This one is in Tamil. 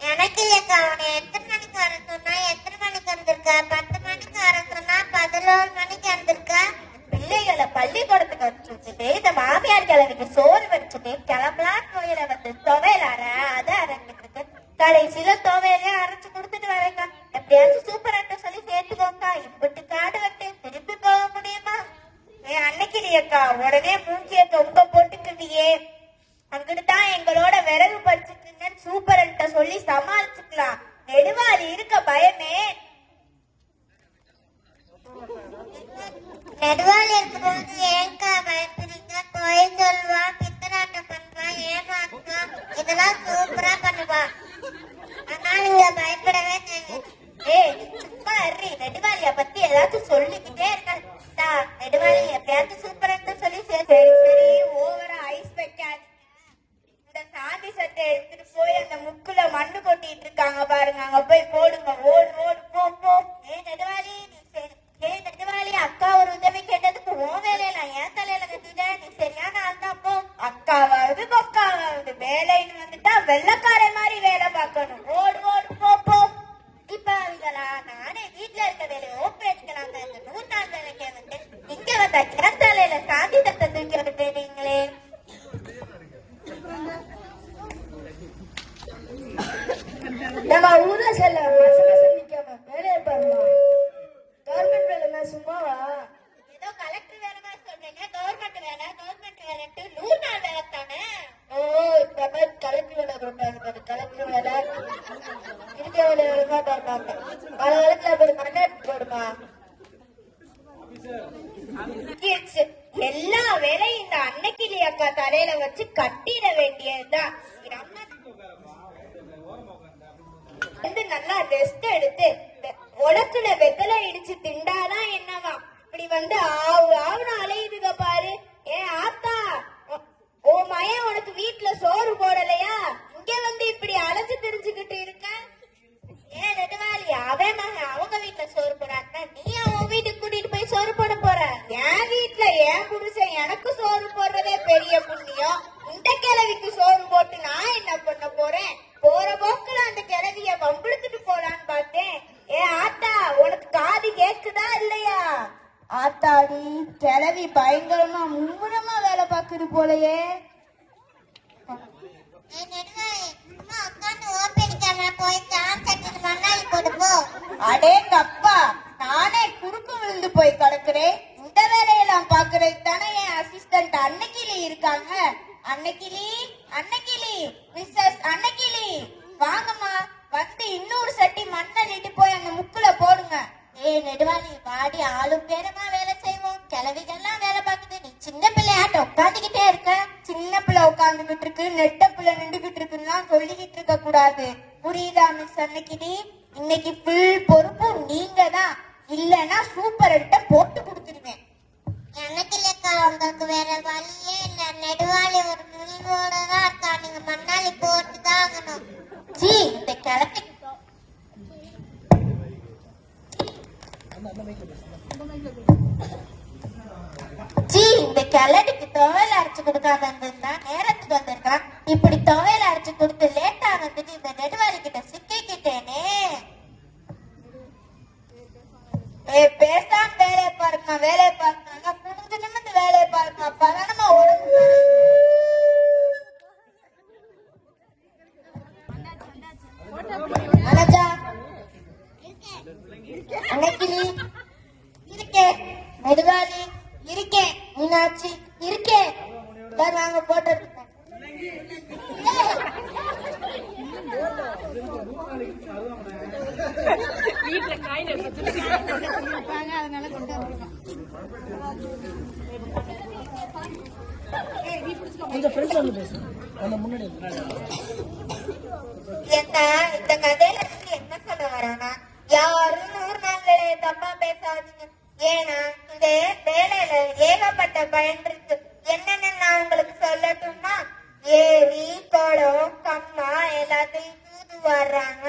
எனக்கு இல்லக்கா, அவனை எத்தனை மணிக்கு வர சொன்னா எத்தனை மணிக்கு வந்திருக்கா? 10 மணிக்கு வர சொன்னா 11 மணிக்கு வந்திருக்கா. பிள்ளைகளை பள்ளிக்கூடத்துக்கு வச்சுட்டு இந்த மாமியார் கிழவிக்கு சோறு வச்சுட்டு கிளம்பலாம் கோயில வந்து துவையல் அதை அரைச்சிட்டு இருக்கு. கடைசியில துவையிலே அரைச்சு கொடுத்துட்டு வரேங்க. எப்படியாச்சும் சூப்பர் அட்டை சொல்லி சேர்த்துக்கோக்கா. இப்படி காடு வெட்டு திருப்பி போக முடியுமா? அன்னைக்கு அக்கா உடனே மூஞ்சிய தொங்க போட்டுக்கிட்டியே. அங்கிட்டுதான் எங்களோட விறகு படிச்சுட்டு இருந்தேன்னு சூப்பர் அட்டை சொல்லி சமாளிச்சுக்கலாம். நெடுவாளி இருக்க பயமே. நெடுவாளி இருக்கும்போது ஏன்கா பயப்படுறீங்க? போய் சொல்வா, பித்தலாட்டம் பண்ணுவா, ஏமாத்துவா, இதெல்லாம் சூப்பரா பண்ணுவா. ஆனா நீங்க பயப்படவே தெரியும். சும்மா இருறி. நெடுவாளிய பத்தி ஏதாச்சும் சொல்லிக்கிட்டே இருக்கா. நெடுவாளி எப்பயாச்சும் சூப்பர் அட்டை சொல்லி சரி ஓவரா ஐஸ் வைக்காது. இந்த சாந்தி சட்டை எடுத்துட்டு போய் அந்த முக்குல மண்ணு கொட்டிட்டு இருக்காங்க பாருங்க, அங்க போய் போடுங்க. ஓடு ஓடு போ போ. நெடுவாளி நெடுவாளி அக்கா ஒரு உதவி கேட்டதுக்கு உன் வேலையில ஏன் தலையில கட்டிட்ட? நீ சரியான ஆள்தான் போ. அக்காவாவது கொக்காவாவது வேலைன்னு வந்துட்டா வெள்ளக்கார மாதிரி வேலை பார்க்கணும். ஓடு ஓடு போ போ. தீபாவளிகளா நானே வீட்டுல இருக்க வேலையை ஓப்பி எடுக்கலாம். இந்த 100 நாள் வேலைக்கே வந்து இங்க வந்தா என் தலையில சாந்தி தத்தை தூக்கி விட்டுட்டீங்களே. நம்ம ஊர்ல செல்ல மசமசம் நிக்காம வேலையை பாருமா. கவர்மெண்ட் வேலைன்னா சும்மாவா? ஏதோ கலெக்டர் வேலை மாதிரி சொல்றீங்க. கவர்மெண்ட் வேலைன்ட்டு 100 நாள் வேலை தானே. இந்த மாதிரி கலெக்டர் வேலை கொடுப்பாங்க. கலெக்டர் வேலை இருக்க வேலை ஒழுங்கா பார்ப்பாங்க. பல காலத்துல போய் மண்ணெடுத்து போடுமா. எல்லா வேலையும் இந்த அன்னைக்கிளி அக்கா தலையில வச்சு கட்டிட வேண்டியதுதான். வந்து நல்லா ரெஸ்ட் எடுத்து உலக்குல வெத்தலை இடிச்சு திண்டாதான் என்னவா. இப்படி வந்து ஆவுன்னு அலையுதுக பாரு. ஆத்தா, ஓ மயன் உனக்கு வீட்டுல சோறு போடலையா? இங்க வந்து இப்படி அலைச்சு தெரிஞ்சுக்கிட்டு இருக்க. நெடுவாளி அவன் மகன் அவங்க வீட்டுல சோறு போடாங்க. நீ அவன் வீட்டுக்கு கூட்டிட்டு போய் சோறு போட போற? என் வீட்டுல என் புருஷன் எனக்கு சோறு போடுறதே பெரிய புண்ணியம். இந்த கிழவிக்கு சோறு போட்டு நான் என்ன பண்ண போறேன்? போற போக்குல அந்த கிழவிய வம்பிழுத்துட்டு போலான்னு பார்த்தேன். ஆத்தா, உனக்கு காது கேக்குதா இல்லையா? ஆத்தாடி கிளவி பயங்கரமா மும்முரமா வேலை பாக்குது போலயே. அடேங்கப்பா, நானே குறுக்கு விழுந்து போய் கிடக்குறேன். இந்த வேலையெல்லாம் பாக்குறதுக்கு தானே என் அசிஸ்டன்ட் அன்னைக்கிளி இருக்காங்க. அன்னைக்கிளி மிஸ்ஸஸ் அன்னைக்கிளி வாங்கம்மா. வந்து இன்னொரு சட்டி மண்ணள்ளிட்டு போய் அந்த முக்குல போடுங்க. நெடுவாளி வாடி, ஆளும் பேருமா வேலை செய்வோம். கிழவிகள்லாம் வேலை பார்க்குது. நீ சின்ன பிள்ளையாட்ட உட்காந்துக்கிட்டே இருக்க. சின்ன பிள்ளை உட்காந்துக்கிட்டு இருக்கு, நெட்ட பிள்ளை நின்றுகிட்டு இருக்குன்னா சொல்லிக்கிட்டு இருக்க கூடாது. புரியுதா மிஸ் அன்னைக்கிளி? இன்னைக்கு ஃபுல் பொறுப்பும் நீங்க தான். இல்லன்னா சூப்பர் அட்டை போட்டு கொடுத்துருவேன். எனக்கு இல்லக்கா, உங்களுக்கு வேற வழியே இல்ல. நெடுவாளி ஒரு முடிவோட தான் இருக்கா. நீங்க மண்ணாளி போட்டுதான் ஆகணும். இந்த கிழக்கு இந்த கிழடுக்கு துவையல் அரைச்சு கொடுக்காம இருந்திருந்தா நேரத்துக்கு வந்திருக்கான். இப்படி துவையல் அரைச்சு கொடுத்து லேட்டா வந்துட்டு இந்த நெடுவாளி கிட்ட சிக்கிக்கிட்டேனே. பேசாம வேலையை பாருங்க, வேலையை பாருங்க, புரிஞ்சு நிமிந்து வேலையை பாருங்க. அப்பதானமா ஒழுங்கு. அனஜா, அன்னைக்கிளி இருக்கேன், நெடுவாளி இருக்கேன், மீனாட்சி இருக்கேன். நாங்க போட்டோ எடுத்தோம். வீட்டுல காயில அதனால கொண்டு வந்துருக்கோம். இந்த கதையில இருந்து என்ன சொல்ல வரானா, யாரும் 100 நாள் வேலையை தப்பா பேசாதீங்க. ஏன்னா இந்த வேலையில ஏகப்பட்ட பயன் இருக்கு. என்னன்னு நான் உங்களுக்கு சொல்லட்டுமா? ஏரி, குளம், கம்மா எல்லாத்தையும் தூது வர்றாங்க.